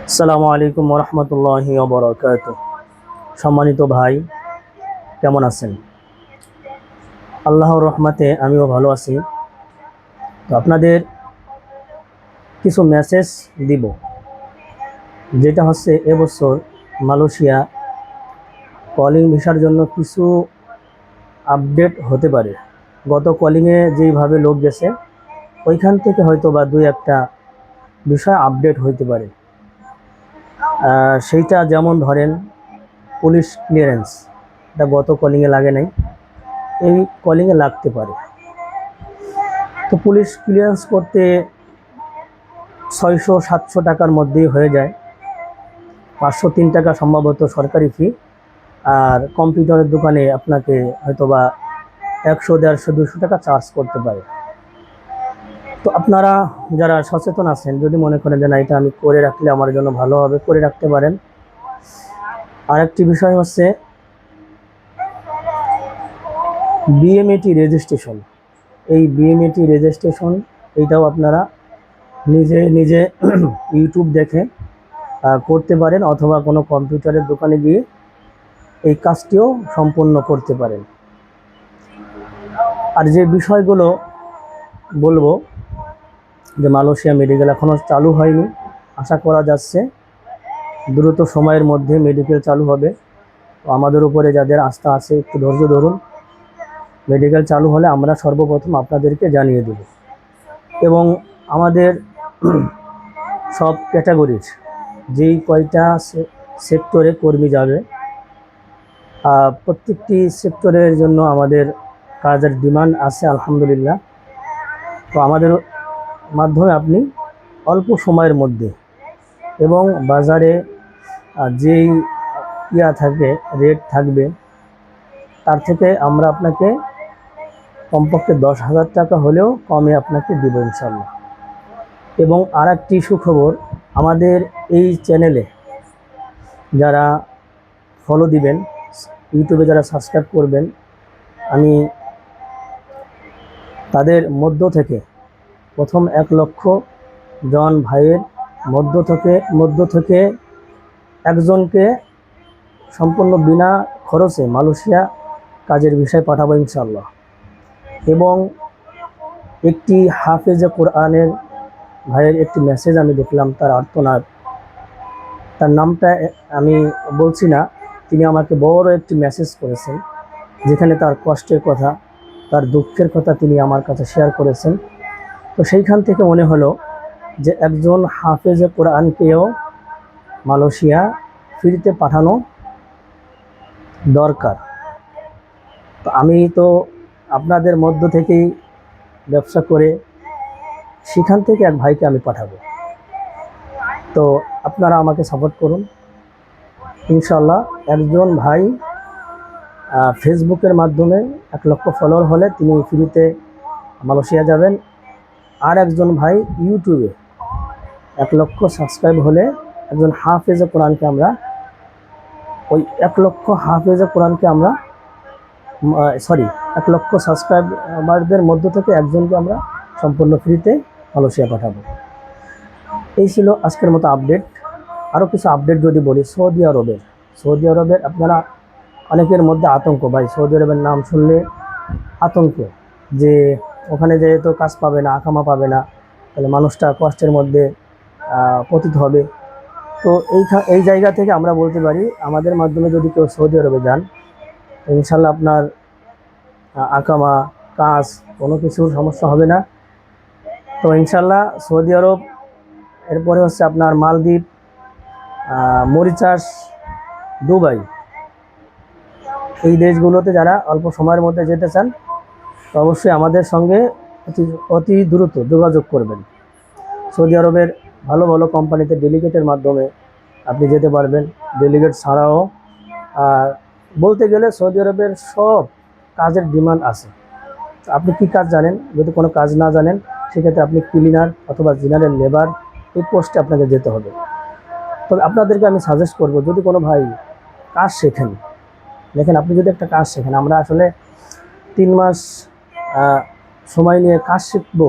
আসসালামু আলাইকুম ওরহমতুল্লাহি ওবরাকাতুহু। সম্মানিত ভাই, কেমন আছেন? আল্লাহর রহমতে আমিও ভালো আছি। তো আপনাদের কিছু মেসেজ দিব, যেটা হচ্ছে এবছর মালয়েশিয়া কলিং ভিসার জন্য কিছু আপডেট হতে পারে। গত কলিংয়ে যেইভাবে লোক গেছে ওইখান থেকে হয়তো বা দুই একটা বিষয় আপডেট হইতে পারে। সেইটা যেমন ধরেন পুলিশ ক্লিয়ারেন্স, এটা গত কলিংয়ে লাগে নাই, এই কলিংয়ে লাগতে পারে। তো পুলিশ ক্লিয়ারেন্স করতে 600-700 টাকার মধ্যেই হয়ে যায়। 503 টাকা সম্ভবত সরকারি ফি, আর কম্পিউটারের দোকানে আপনাকে হয়তোবা 100, 150, 200 টাকা চার্জ করতে পারে। তো আপনারা যারা সচেতন আছেন, যদি মনে করেন যে না এটা আমি করে রাখলে আমার জন্য ভালো হবে, করে রাখতে পারেন। আরেকটি বিষয় হচ্ছে বিএমএটি রেজিস্ট্রেশন। এই বিএমএটি রেজিস্ট্রেশন এইটাও আপনারা নিজে নিজে ইউটিউব দেখে করতে পারেন, অথবা কোনো কম্পিউটারের দোকানে গিয়ে এই কাজটিও সম্পন্ন করতে পারেন। আর যে বিষয়গুলো বলবো, যে মালয়েশিয়া মেডিকেল এখনও চালু হয়নি, আশা করা যাচ্ছে দ্রুত সময়ের মধ্যে মেডিকেল চালু হবে। তো আমাদের উপরে যাদের আস্থা আছে একটু ধৈর্য ধরুন, মেডিকেল চালু হলে আমরা সর্বপ্রথম আপনাদেরকে জানিয়ে দেব। এবং আমাদের সব ক্যাটাগরির যেই কয়টা সেক্টরে কর্মী যাবে, প্রত্যেকটি সেক্টরের জন্য আমাদের কাজের ডিমান্ড আছে আলহামদুলিল্লাহ। তো আমাদের মাধ্যমে আপনি অল্প সময়ের মধ্যে এবং বাজারে যেই থাকবে, রেট থাকবে, তার থেকে আমরা আপনাকে কমপক্ষে 10,000 টাকা হলেও কমে আপনাকে দেব ইনশাল্লাহ। এবং আর একটি সুখবর, আমাদের এই চ্যানেলে যারা ফলো দিবেন, ইউটিউবে যারা সাবস্ক্রাইব করবেন, আমি তাদের মধ্য থেকে প্রথম 1 লক্ষ জন ভাইয়ের মধ্য থেকে একজনকে সম্পূর্ণ বিনা খরচে মালয়েশিয়া কাজের বিষয় পাঠাবো ইনশাল্লাহ। এবং একটি হাফেজে কোরআনের ভাইয়ের একটি মেসেজ আমি দেখলাম, তার আর্তনাদ, তার নামটা আমি বলছি না, তিনি আমাকে বড় একটি মেসেজ করেছেন, যেখানে তার কষ্টের কথা, তার দুঃখের কথা তিনি আমার কাছে শেয়ার করেছেন। তো সেইখান থেকে মনে হলো যে একজন হাফেজে কোরআনকেও মালয়েশিয়া ফ্রিতে পাঠানো দরকার। তো আমি তো আপনাদের মধ্য থেকেই ব্যবসা করে সেখান থেকে এক ভাইকে আমি পাঠাবো। তো আপনারা আমাকে সাপোর্ট করুন ইনশাল্লাহ। একজন ভাই ফেসবুকের মাধ্যমে 1 লক্ষ ফলোয়ার হলে তিনি ফ্রিতে মালয়েশিয়া যাবেন। আর একজন ভাই ইউটিউবে 1 লক্ষ সাবস্ক্রাইব হলে একজন হাফেজে কোরআনকে আমরা ওই 1 লক্ষ হাফেজে কোরআনকে আমরা 1 লক্ষ সাবস্ক্রাইবারদের মধ্য থেকে একজনকে আমরা সম্পূর্ণ ফ্রিতে মালয়েশিয়া পাঠাবো। এই ছিল আজকের মতো আপডেট। আরও কিছু আপডেট যদি বলি, সৌদি আরবের আপনারা অনেকের মধ্যে আতঙ্ক, ভাই সৌদি আরবের নাম শুনলে আতঙ্ক, যে ওখানে যেহেতু কাজ পাবে না, আকামা পাবে না, তাহলে মানুষটা কষ্টের মধ্যে পতিত হবে। তো এই জায়গা থেকে আমরা বলতে পারি, আমাদের মাধ্যমে যদি কেউ সৌদি আরবে যান, ইনশাল্লাহ আপনার আকামা, কাজ, কোনো কিছুর সমস্যা হবে না। তো ইনশাল্লাহ সৌদি আরব, এরপরে হচ্ছে আপনার মালদ্বীপ, মরিচাস, দুবাই, এই দেশগুলোতে যারা অল্প সময়ের মধ্যে যেতে চান, তো অবশ্যই আমাদের সঙ্গে অতি দ্রুত যোগাযোগ করবেন। সৌদি আরবের ভালো ভালো কোম্পানিতে ডেলিগেটের মাধ্যমে আপনি যেতে পারবেন। ডেলিগেট ছাড়াও বলতে গেলে সৌদি আরবের সব কাজের ডিমান্ড আছে। আপনি কি কাজ জানেন? যদি কোনো কাজ না জানেন, সেক্ষেত্রে আপনি ক্লিনার অথবা জেনারেল লেবার, এই পোস্টে আপনাকে যেতে হবে। তবে আপনাদেরকে আমি সাজেস্ট করব, যদি কোনো ভাই কাজ শেখেন, দেখেন আপনি যদি একটা কাজ শেখেন, আমরা আসলে 3 মাস সময় নিয়ে কাজ শিখব,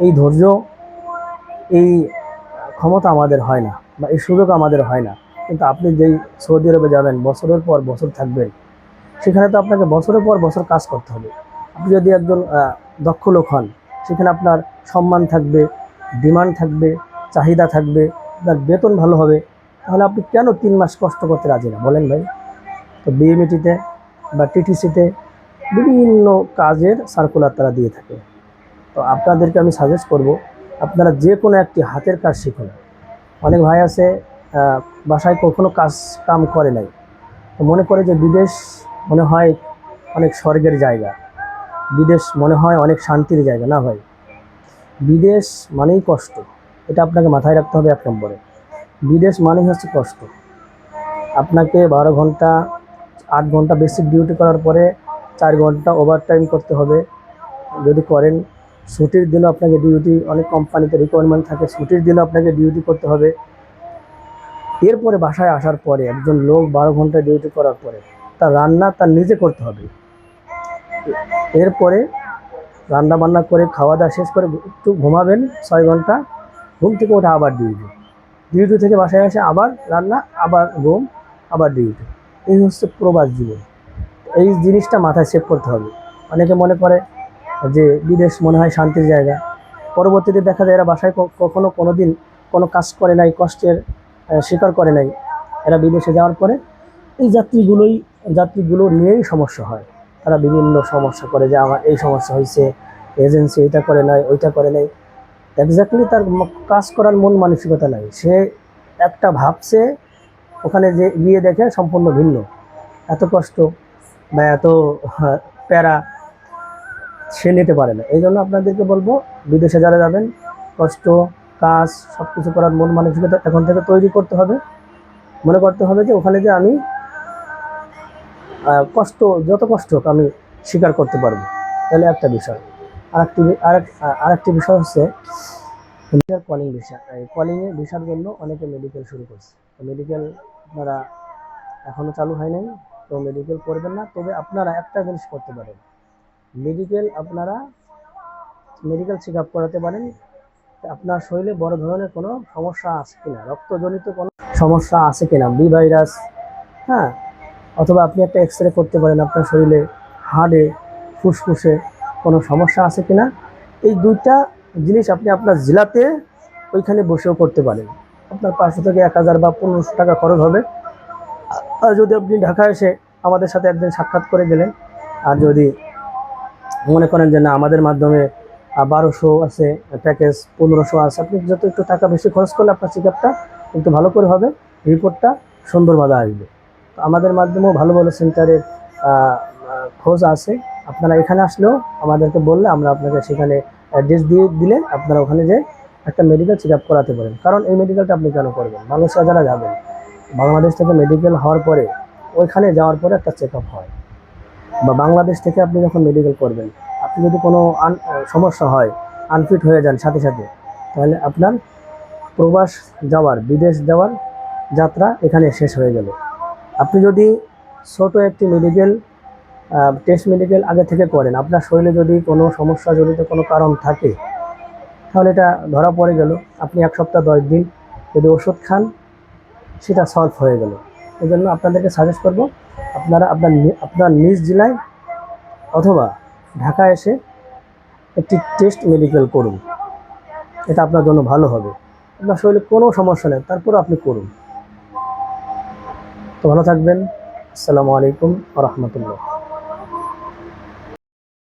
এই ধৈর্য, এই ক্ষমতা আমাদের হয় না। বা এই সুযোগ আমাদের হয় না। কিন্তু আপনি যেই সৌদি আরবে যাবেন, বছরের পর বছর থাকবেন, সেখানে তো আপনাকে বছরের পর বছর কাজ করতে হবে। আপনি যদি একজন দক্ষ লোক হন, সেখানে আপনার সম্মান থাকবে, ডিমান্ড থাকবে, চাহিদা থাকবে, আপনার বেতন ভালো হবে। তাহলে আপনি কেন 3 মাস কষ্ট করতে রাজি না বলেন ভাই? তো বিএমইটিতে বা টিটিসিতে বিভিন্ন কাজের সার্কুলার তারা দিয়ে থাকে। তো আপনাদেরকে আমি সাজেস্ট করব, আপনারা যে কোনো একটি হাতের কাজ শিখুন। অনেক ভাই আছে বাসায় কখনো কাজ কাম করে নাই, তো মনে করে যে বিদেশ মনে হয় অনেক স্বর্গের জায়গা, বিদেশ মনে হয় অনেক শান্তির জায়গা। না ভাই, বিদেশ মানেই কষ্ট। এটা আপনাকে মাথায় রাখতে হবে। 1 নম্বরে, বিদেশ মানেই হচ্ছে কষ্ট। আপনাকে 12 ঘন্টা 8 ঘন্টা বেসিক ডিউটি করার পরে 4 ঘন্টা ওভারটাইম করতে হবে। যদি করেন, ছুটির দিনও আপনাকে ডিউটি, অনেক কোম্পানিতে রিকোয়ারমেন্ট থাকে, ছুটির দিনও আপনাকে ডিউটি করতে হবে। এরপরে বাসায় আসার পরে একজন লোক 12 ঘন্টা ডিউটি করার পরে তার রান্না তার নিজে করতে হবে। এরপরে রান্না বান্না করে খাওয়া দাওয়া শেষ করে একটু ঘুমাবেন 6 ঘন্টা, ঘুম থেকে ওঠে আবার ডিউটি, ডিউটি থেকে বাসায় আসে আবার রান্না, আবার ঘুম, আবার ডিউটি। এই হচ্ছে প্রবাস জীবন। এই জিনিসটা মাথায় সেভ করতে হবে। অনেকে মনে করে যে বিদেশ মনে হয় শান্তির জায়গা, পরবর্তীতে দেখা যায় এরা বাসায় কখনো কোনো দিন কোনো কাজ করে নাই, কষ্টের স্বীকার করে নাই। এরা বিদেশে যাওয়ার পরে এই যাত্রীগুলো নিয়েই সমস্যা হয়। তারা বিভিন্ন সমস্যা করে যে আমার এই সমস্যা হয়েছে, এজেন্সি এটা করে নাই, ওইটা করে নাই। এক্স্যাক্টলি তার কাজ করার মন মানসিকতা নাই। সে একটা ভাবছে, ওখানে যে গিয়ে দেখে সম্পূর্ণ ভিন্ন। এত কষ্ট বা এত প্যারা সে নিতে পারে না। এই জন্য আপনাদেরকে বলবো, বিদেশে যারা যাবেন, কষ্ট, কাজ সব কিছু করার মন মানসিকতা এখন থেকে তৈরি করতে হবে। মনে করতে হবে যে ওখানে যে আমি কষ্ট, যত কষ্ট হোক আমি স্বীকার করতে পারবো। তাহলে একটা বিষয়। আরেকটি বিষয় হচ্ছে কলিং ভিসা। এই কলিংয়ে ভিসার জন্য অনেকে মেডিকেল শুরু করছে। তো মেডিকেল আপনারা এখনও চালু হয় নাই, তো মেডিকেল করবেন না। তবে আপনারা একটা জিনিস করতে পারেন, আপনারা মেডিকেল চেক আপ করাতে পারেন। আপনার শরীরে বড় ধরনের কোনো সমস্যা আছে কিনা, রক্তজনিত কোনো সমস্যা আছে কিনা, বি ভাইরাস, হ্যাঁ, অথবা আপনি একটা এক্স-রে করতে পারেন আপনার শরীরে, হার্টে, ফুসফুসে কোনো সমস্যা আছে কিনা। এই 2টা জিনিস আপনি আপনার জেলাতে ওইখানে বসেও করতে পারেন। আপনার 500 থেকে 1000 বা 1500 টাকা খরচ হবে। আর যদি আপনি ঢাকায় এসে আমাদের সাথে একদিন সাক্ষাৎ করে গেলেন, আর যদি মনে করেন যে না আমাদের মাধ্যমে 1200 আছে প্যাকেজ, 1500 আছে, আপনি যত একটু টাকা বেশি খরচ করলে আপনার চেক আপটা একটু ভালো করে হবে, রিপোর্টটা সুন্দরভাবে আসবে। তো আমাদের মাধ্যমেও ভালো ভালো সেন্টারের খোঁজ আছে। আপনারা এখানে আসলেও আমাদেরকে বললে আমরা আপনাকে সেখানে অ্যাড্রেস দিয়ে দিলে আপনারা ওখানে যে একটা মেডিকেল চেক আপ করাতে পারেন। কারণ এই মেডিকেলটা আপনি কেন করবেন? মালয়েশিয়া যারা যাবেন, বাংলাদেশ থেকে মেডিকেল হওয়ার পরে ওইখানে যাওয়ার পরে একটা চেক আপ হয়, বা বাংলাদেশ থেকে আপনি যখন মেডিকেল করবেন, আপনি যদি কোনো সমস্যা হয়, আনফিট হয়ে যান সাথে সাথে, তাহলে আপনার প্রবাস যাওয়ার, বিদেশ যাওয়ার যাত্রা এখানে শেষ হয়ে গেল। আপনি যদি ছোট একটি মেডিকেল টেস্ট মেডিকেল আগে থেকে করেন, আপনার শরীরে যদি কোনো সমস্যা জড়িত কোনো কারণ থাকে, তাহলে এটা ধরা পড়ে গেল। আপনি 1 সপ্তাহ 10 দিন যদি ওষুধ খান, সেটা সলভ হয়ে গেল। এই জন্য আপনাদেরকে সাজেস্ট করব, আপনারা আপনার নিজ জেলায় অথবা ঢাকায় এসে একটি টেস্ট মেডিকেল করুন। এটা আপনার জন্য ভালো হবে। আপনার শরীরে কোনো সমস্যা নেই, তারপরে আপনি করুন। তো ভালো থাকবেন। আসসালামু আলাইকুম ওয়া রাহমাতুল্লাহ।